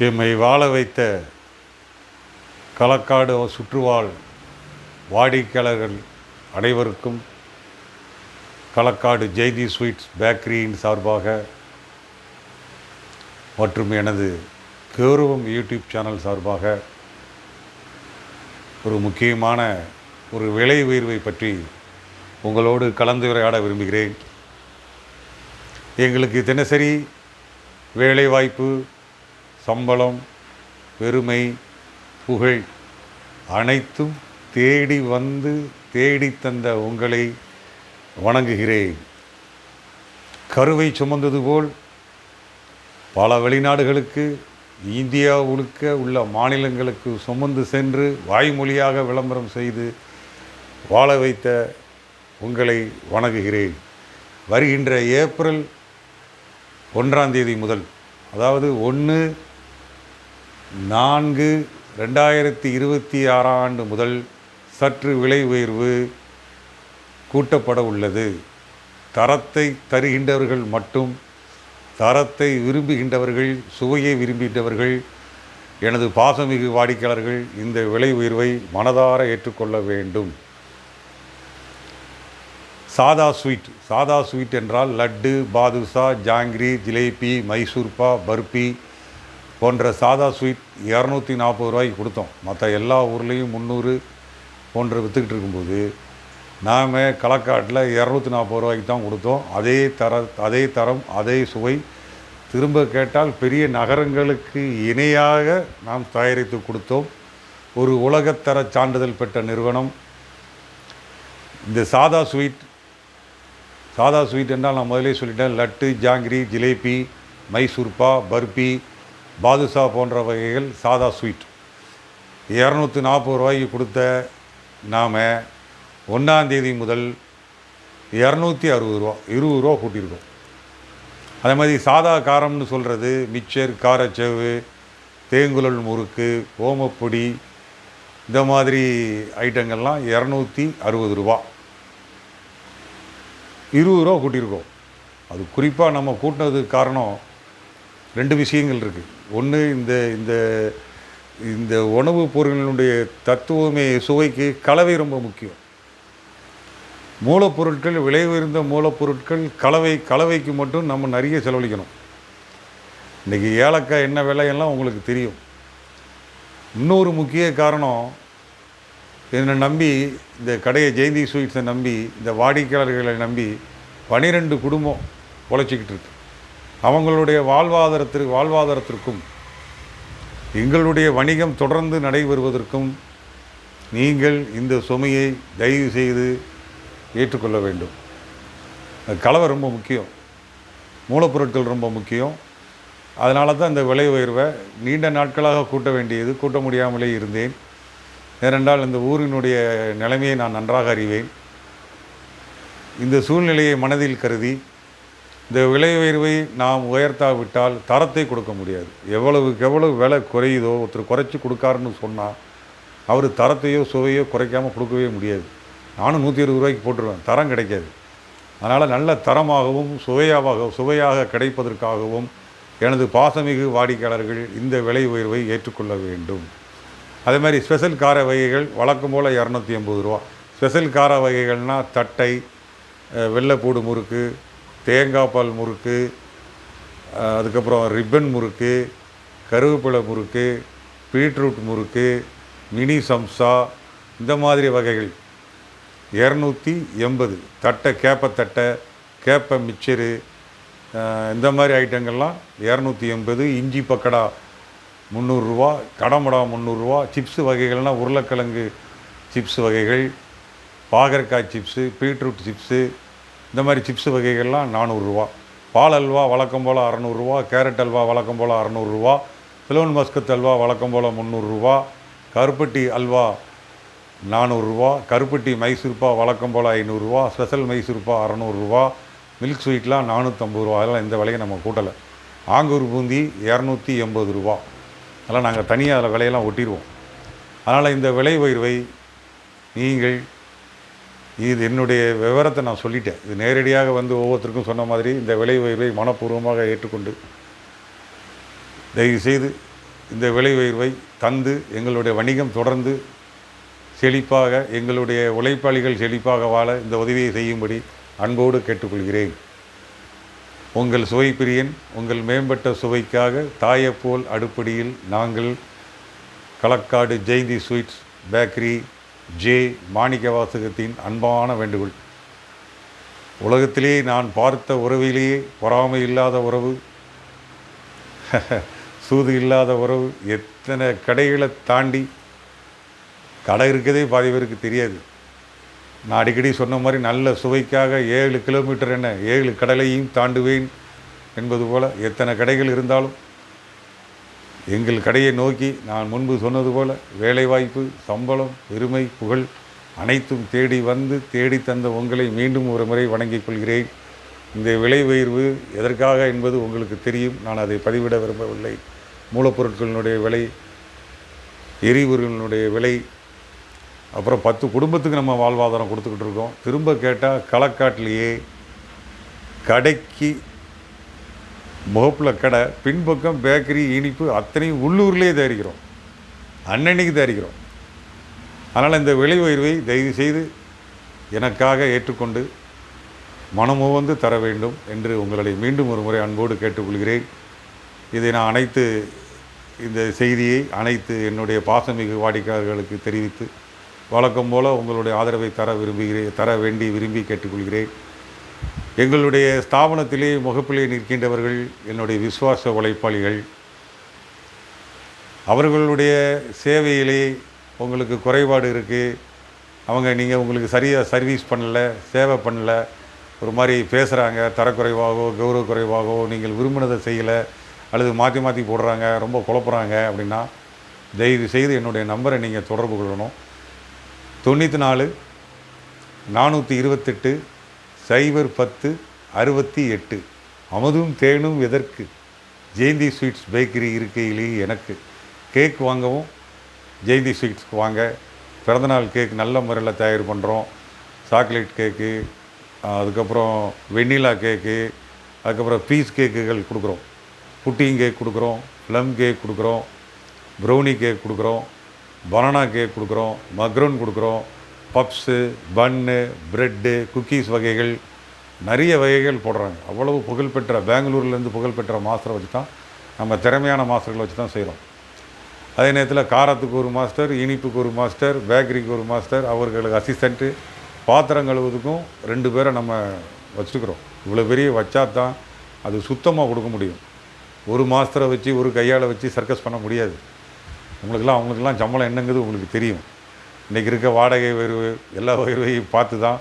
எம்மை வாழ வைத்த களக்காடு சுற்றுவாழ் வாடிக்கையாளர்கள் அனைவருக்கும் களக்காடு ஜெய்தி ஸ்வீட்ஸ் பேக்கரியின் சார்பாக மற்றும் எனது கௌரவம் யூடியூப் சேனல் சார்பாக ஒரு முக்கியமான ஒரு விலை உயர்வை பற்றி உங்களோடு கலந்துரையாட விரும்புகிறேன். எங்களுக்கு தினசரி வேலைவாய்ப்பு, சம்பளம், பெருமை, புகழ் அனைத்தும் தேடி வந்து தேடித்தந்த உங்களை வணங்குகிறேன். கருவை சுமந்தது போல் பல வெளிநாடுகளுக்கு, இந்தியா முழுக்க உள்ள மாநிலங்களுக்கு சுமந்து சென்று வாய்மொழியாக விளம்பரம் செய்து வாழ வைத்த உங்களை வணங்குகிறேன். வருகின்ற ஏப்ரல் 1ஆம் தேதி முதல், அதாவது 1/4/2026 முதல் சற்று விலை உயர்வு கூட்டப்பட உள்ளது. தரத்தை தருகின்றவர்கள் மட்டும், தரத்தை விரும்புகின்றவர்கள், சுவையை விரும்புகின்றவர்கள், எனது பாசமிகு வாடிக்கையாளர்கள் இந்த விலை உயர்வை மனதார ஏற்றுக்கொள்ள வேண்டும். சாதா ஸ்வீட் என்றால் லட்டு, பாதுஷா, ஜாங்கிரி, ஜிலேபி, மைசூர்பா, பர்பி போன்ற சாதா ஸ்வீட் 240 ரூபாய்க்கு கொடுத்தோம். மற்ற எல்லா ஊர்லேயும் 300 போன்ற விற்றுக்கிட்டு இருக்கும்போது நாம் களக்காட்டில் 240 ரூபாய்க்கு தான் கொடுத்தோம். அதே தரம் அதே சுவை. திரும்ப கேட்டால் பெரிய நகரங்களுக்கு இணையாக நாம் தயாரித்து கொடுத்தோம். ஒரு உலகத்தர சான்றிதழ் பெற்ற நிறுவனம். இந்த சாதா ஸ்வீட் என்றால் நான் முதலே சொல்லிட்டேன். லட்டு, ஜாங்கிரி, ஜிலேபி, மைசூர்பா, பர்பி, பாதுஷா போன்ற வகைகள் சாதா ஸ்வீட் 240 ரூபாய்க்கு கொடுத்த நாம் 1ஆம் தேதி முதல் 260 ரூபா, 20 ரூபா கூட்டியிருக்கோம். அதே மாதிரி சாதா காரம்னு சொல்கிறது மிக்சர், காரச்சேவு, தேங்குழல் முறுக்கு, ஓமப்பொடி, இந்த மாதிரி ஐட்டங்கள்லாம் 260 ரூபா, 20 ரூபா கூட்டியிருக்கோம். அது குறிப்பாக நம்ம கூட்டினதுக்கு காரணம் 2 விஷயங்கள் இருக்குது. ஒன்று, இந்த உணவுப் பொருட்களினுடைய தத்துவமே சுவைக்கு கலவை ரொம்ப முக்கியம். மூலப்பொருட்கள், விலை உயர்ந்த மூலப்பொருட்கள், கலவைக்கு மட்டும் நம்ம நிறைய செலவழிக்கணும். இன்றைக்கி ஏலக்காய் என்ன விலையெல்லாம் உங்களுக்கு தெரியும். இன்னொரு முக்கிய காரணம், என்னை நம்பி இந்த கடையை ஜெயந்தி ஸ்வீட்ஸை நம்பி, இந்த வாடிக்கையாளர்களை நம்பி 12 குடும்பம் உழைச்சிக்கிட்டு இருக்கு. அவங்களுடைய வாழ்வாதாரத்திற்கும் எங்களுடைய வணிகம் தொடர்ந்து நடைபெறுவதற்கும் நீங்கள் இந்த சுமையை தயவு செய்து ஏற்றுக்கொள்ள வேண்டும். கலவை ரொம்ப முக்கியம், மூலப்பொருட்கள் ரொம்ப முக்கியம். அதனால தான் இந்த விலை உயர்வை நீண்ட நாட்களாக கூட்ட முடியாமலே இருந்தேன். ஏனென்றால் இந்த ஊரினுடைய நிலைமையை நான் நன்றாக அறிவேன். இந்த சூழ்நிலையை மனதில் கருதி இந்த விலை உயர்வை நாம் உயர்த்தாவிட்டால் தரத்தை கொடுக்க முடியாது. எவ்வளவுக்கு எவ்வளவு விலை குறையுதோ, ஒருத்தர் குறைச்சி கொடுக்காருன்னு சொன்னால் அவர் தரத்தையோ சுவையோ குறைக்காமல் கொடுக்கவே முடியாது. நானும் 120 ரூபாய்க்கு போட்டுருவேன், தரம் கிடைக்காது. அதனால் நல்ல தரமாகவும் சுவையாக கிடைப்பதற்காகவும் எனது பாசமிகு வாடிக்கையாளர்கள் இந்த விலை உயர்வை ஏற்றுக்கொள்ள வேண்டும். அதே மாதிரி ஸ்பெஷல் கார வகைகள் வழக்கம் போல் 280 ரூபா. ஸ்பெஷல் கார வகைகள்னால் தட்டை, வெள்ளைப்பூடு முறுக்கு, தேங்காய் பால் முறுக்கு, அதுக்கப்புறம் ரிப்பன் முறுக்கு, கருவேப்பிலை முறுக்கு, பீட்ரூட் முறுக்கு, மினி சம்சா, இந்த மாதிரி வகைகள் 280. கேப்பத்தட்டை, கேப்ப மிக்சரு, இந்த மாதிரி ஐட்டங்கள்லாம் 280. இஞ்சி பக்கடா 300 ரூபா, கடமடா 300 ரூபா. சிப்ஸு வகைகள்னால் உருளைக்கிழங்கு சிப்ஸ் வகைகள், பாகற்காய் சிப்ஸு, பீட்ரூட் சிப்ஸு, இந்த மாதிரி சிப்ஸு வகைகள்லாம் 400 ரூபா. பால் அல்வா வழக்கம் போல் 600 ரூபா, கேரட் அல்வா வழக்கம் போல் 600 ரூபா, சிலோன் மஸ்கத் அல்வா வழக்கம் போல் 300 ரூபா, கருப்பட்டி அல்வா 400 ரூபா, கருப்பட்டி மைசூர்பா வழக்கம் போல் 500 ரூபா, ஸ்பெஷல் மைசூர்பா 600 ரூபா, மில்க் ஸ்வீட்லாம் 450 ரூபா. அதெல்லாம் இந்த விலையை நம்ம கூட்டலை. ஆங்கூர் பூந்தி 280 ரூபா. அதெல்லாம் நாங்கள் தனியாக அதில் விலையெல்லாம் ஒட்டிடுவோம். அதனால் இந்த விலை உயர்வை நீங்கள், இது என்னுடைய விவரத்தை நான் சொல்லிட்டேன். இது நேரடியாக வந்து ஒவ்வொருத்தருக்கும் சொன்ன மாதிரி இந்த விலை உயர்வை மனப்பூர்வமாக ஏற்றுக்கொண்டு தயவுசெய்து இந்த விலை உயர்வை தந்து எங்களுடைய வணிகம் தொடர்ந்து செழிப்பாக, எங்களுடைய உழைப்பாளிகள் செழிப்பாக வாழ இந்த உதவியை செய்யும்படி அன்போடு கேட்டுக்கொள்கிறேன். உங்கள் சுவை பிரியன். உங்கள் மேம்பட்ட சுவைக்காக தாயப்போல் அடுப்படியில் நாங்கள். Kalakkad Jayanthi sweets bakery, J மாணிக்கவாசகத்தின் அன்பான வேண்டுகோள். உலகத்திலே நான் பார்த்த உறவிலேயே பொறாமை இல்லாத உறவு, சூது இல்லாத உறவு. எத்தனை கடைகளை தாண்டி, கடை இருக்கதே பாதி பேருக்கு தெரியாது. நான் அடிக்கடி சொன்ன மாதிரி நல்ல சுவைக்காக 7 கிலோமீட்டர் என்ன 7 கடலையும் தாண்டுவேன் என்பது போல் எத்தனை கடைகள் இருந்தாலும் எங்கள் கடையை நோக்கி நான் முன்பு சொன்னது போல் வேலைவாய்ப்பு, சம்பளம், பெருமை, புகழ் அனைத்தும் தேடி வந்து தேடி தந்த உங்களை மீண்டும் ஒரு முறை வணங்கிக் கொள்கிறேன். இந்த விலை உயர்வு எதற்காக என்பது உங்களுக்கு தெரியும். நான் அதை பதிவிட விரும்பவில்லை. மூலப்பொருட்களினுடைய விலை, எரிபொருளினுடைய விலை, அப்புறம் 10 குடும்பத்துக்கு நம்ம வாழ்வாதாரம் கொடுத்துக்கிட்டு இருக்கோம். திரும்ப கேட்டால் களக்காட்டிலேயே கடைக்கு முகப்பில் கடை, பின்பக்கம் பேக்கரி, இனிப்பு அத்தனையும் உள்ளூர்லேயே தயாரிக்கிறோம், அன்னன்னைக்கு தயாரிக்கிறோம். அதனால் இந்த விலை உயர்வை தயவு செய்து எனக்காக ஏற்றுக்கொண்டு மனமுவந்து தர வேண்டும் என்று உங்களை மீண்டும் ஒரு முறை அன்போடு கேட்டுக்கொள்கிறேன். இதை நான் இந்த செய்தியை என்னுடைய பாசமிகு வாடிக்கையாளர்களுக்கு தெரிவித்து வழக்கம் போல் உங்களுடைய ஆதரவை தர விரும்பி கேட்டுக்கொள்கிறேன். எங்களுடைய ஸ்தாபனத்திலே முகப்பிலே நிற்கின்றவர்கள் என்னுடைய விசுவாச உழைப்பாளிகள். அவர்களுடைய சேவையிலே உங்களுக்கு குறைபாடு இருக்குது, நீங்கள் உங்களுக்கு சரியாக சர்வீஸ் பண்ணல, சேவை பண்ணல, ஒரு மாதிரி பேசுகிறாங்க, தரக்குறைவாகவோ கௌரவ குறைவாகவோ நீங்கள் விரும்பினதை செய்யலை, அல்லது மாற்றி போடுறாங்க, ரொம்ப குழப்புறாங்க அப்படின்னா தயவு செய்து என்னுடைய நம்பரை நீங்கள் தொடர்பு கொள்ளணும். 94 428 010 68. அமுதும் தேனும் எதற்கு, ஜெயந்தி ஸ்வீட்ஸ் பேக்கரி இருக்கையிலேயே எனக்கு. கேக் வாங்கவும் ஜெயந்தி ஸ்வீட்ஸ்க்கு வாங்க. பிறந்தநாள் கேக் நல்ல முறையில் தயார் பண்ணுறோம். சாக்லேட் கேக்கு, அதுக்கப்புறம் வெண்ணிலா கேக்கு, அதுக்கப்புறம் பீஸ் கேக்குகள் கொடுக்குறோம். புட்டிங் கேக் கொடுக்குறோம், ப்ளம் கேக் கொடுக்குறோம், ப்ரௌனி கேக் கொடுக்குறோம், பனானா கேக் கொடுக்குறோம், மக்ரோன் கொடுக்குறோம், பப்ஸு, பன்னு, ப்ரெட்டு, குக்கீஸ் வகைகள், நிறைய வகைகள் போடுறாங்க. அவ்வளவு புகழ்பெற்ற பெங்களூர்லேருந்து புகழ்பெற்ற மாஸ்டரை வச்சு தான், நம்ம திறமையான மாஸ்டர்களை வச்சு தான் செய்கிறோம். அதே நேரத்தில் காரத்துக்கு ஒரு மாஸ்டர், இனிப்புக்கு ஒரு மாஸ்டர், பேக்கரிக்கு ஒரு மாஸ்டர், அவர்களுக்கு அசிஸ்டண்ட்டு, பாத்திரம் கழுவுறதுக்கும் 2 பேரை நம்ம வச்சுருக்குறோம். இவ்வளோ பெரிய வச்சா தான் அது சுத்தமாக கொடுக்க முடியும். ஒரு மாஸ்டரை வச்சு ஒரு கையால் வச்சு சர்க்கஸ் பண்ண முடியாது. அவங்களுக்கெல்லாம் சம்பளம் என்னங்கிறது உங்களுக்கு தெரியும். இன்றைக்கி இருக்க வாடகை உயர்வு, எல்லா உயர்வையும் பார்த்து தான்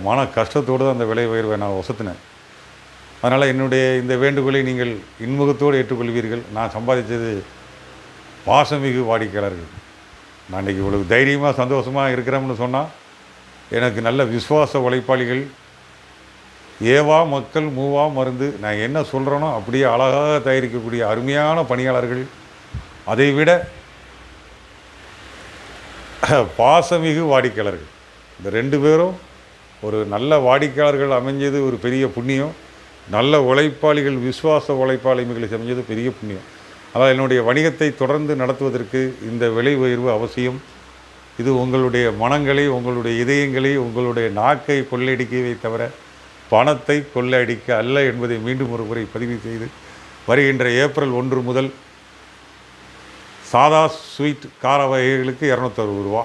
மன கஷ்டத்தோடு தான் அந்த விலை உயர்வை நான் ஒசத்தினேன். அதனால் என்னுடைய இந்த வேண்டுகோளை நீங்கள் இன்முகத்தோடு ஏற்றுக்கொள்வீர்கள். நான் சம்பாதித்தது பாசமிகு வாடிக்கையாளர்கள். நான் இன்றைக்கி இவ்வளவு தைரியமாக சந்தோஷமாக இருக்கிறோம்னு சொன்னால் எனக்கு நல்ல விசுவாச உழைப்பாளிகள், ஏவா மக்கள் மூவா மருந்து. நான் என்ன சொல்கிறேனோ அப்படியே அழகாக தயாரிக்கக்கூடிய அருமையான பணியாளர்கள். அதைவிட பாசமிகு வாடிக்கையாளர்கள். இந்த 2 பேரும் ஒரு நல்ல வாடிக்கையாளர்கள் அமைஞ்சது ஒரு பெரிய புண்ணியம். நல்ல உழைப்பாளிகள், விசுவாச உழைப்பாளிகளை அமைஞ்சது பெரிய புண்ணியம். அதாவது என்னுடைய வணிகத்தை தொடர்ந்து நடத்துவதற்கு இந்த விலை உயர்வு அவசியம். இது உங்களுடைய மனங்களை, உங்களுடைய இதயங்களை, உங்களுடைய நாக்கை கொள்ளையடிக்கவே தவிர பணத்தை கொள்ளையடிக்க அல்ல என்பதை மீண்டும் ஒரு முறை பதிவு செய்து, வருகின்ற ஏப்ரல் 1 முதல் சாதா ஸ்வீட் கார வகைகளுக்கு 260 ரூபா,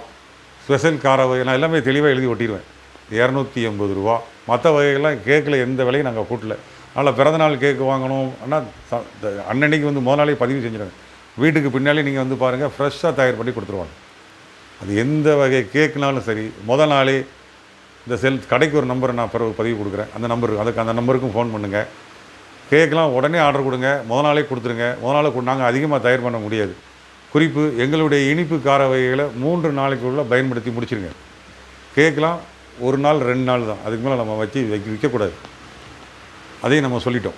ஸ்பெஷல் கார வகை நான் எல்லாமே தெளிவாக எழுதி ஒட்டிடுவேன், 280 ரூபா. மற்ற வகைகள்லாம் கேக்கில் எந்த விலையும் நாங்கள் கூட்டல. அதனால் பிறந்தநாள் கேக்கு வாங்கணும் ஆனால் அன்னன்னைக்கு முதல் நாளே பதிவு செஞ்சுருங்க. வீட்டுக்கு பின்னாலே நீங்கள் பாருங்கள், ஃப்ரெஷ்ஷாக தயார் பண்ணி கொடுத்துருவாங்க. அது எந்த வகை கேக்குனாலும் சரி, முதல் நாளே இந்த கடைக்கு ஒரு நம்பரை நான் பிறகு பதிவு கொடுக்குறேன். அந்த நம்பருக்கும் ஃபோன் பண்ணுங்கள். கேக்கெலாம் உடனே ஆர்டர் கொடுங்க, முதல் நாளே கொடுத்துருங்க. முதல் நாள் நாங்கள் அதிகமாக தயார் பண்ண முடியாது. குறிப்பு, எங்களுடைய இனிப்பு கார வகைகளை 3 நாளைக்குள்ளே பயன்படுத்தி முடிச்சிருங்க. கேக்கெலாம் 1 நாள் 2 நாள் தான், அதுக்கு மேலே நம்ம விற்கக்கூடாது. அதையும் நம்ம சொல்லிட்டோம்.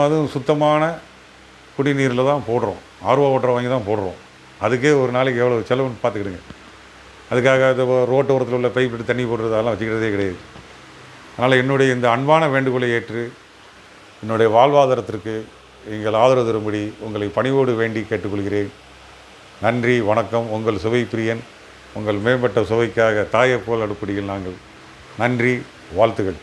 அதுவும் சுத்தமான குடிநீரில் தான் போடுறோம், ஆர்வ வாட்டர் வாங்கி தான் போடுறோம். அதுக்கே ஒரு நாளைக்கு எவ்வளோ செலவுன்னு பார்த்துக்கிடுங்க. அதுக்காக ரோட்டு ஓரத்தில் உள்ள பைப் விட்டு தண்ணி போடுறது அதெல்லாம் வச்சுக்கிறதே கிடையாது. அதனால் என்னுடைய இந்த அன்பான வேண்டுகோளை ஏற்று என்னுடைய வாழ்வாதாரத்திற்கு நீங்கள் ஆதரவு தரும்படி உங்களை பணிவோடு வேண்டி கேட்டுக்கொள்கிறேன். நன்றி, வணக்கம். உங்கள் சுவை பிரியன். உங்கள் மேம்பட்ட சுவைக்காக தாயைப் போல் அடுப்படியில் நாங்கள். நன்றி, வாழ்த்துக்கள்.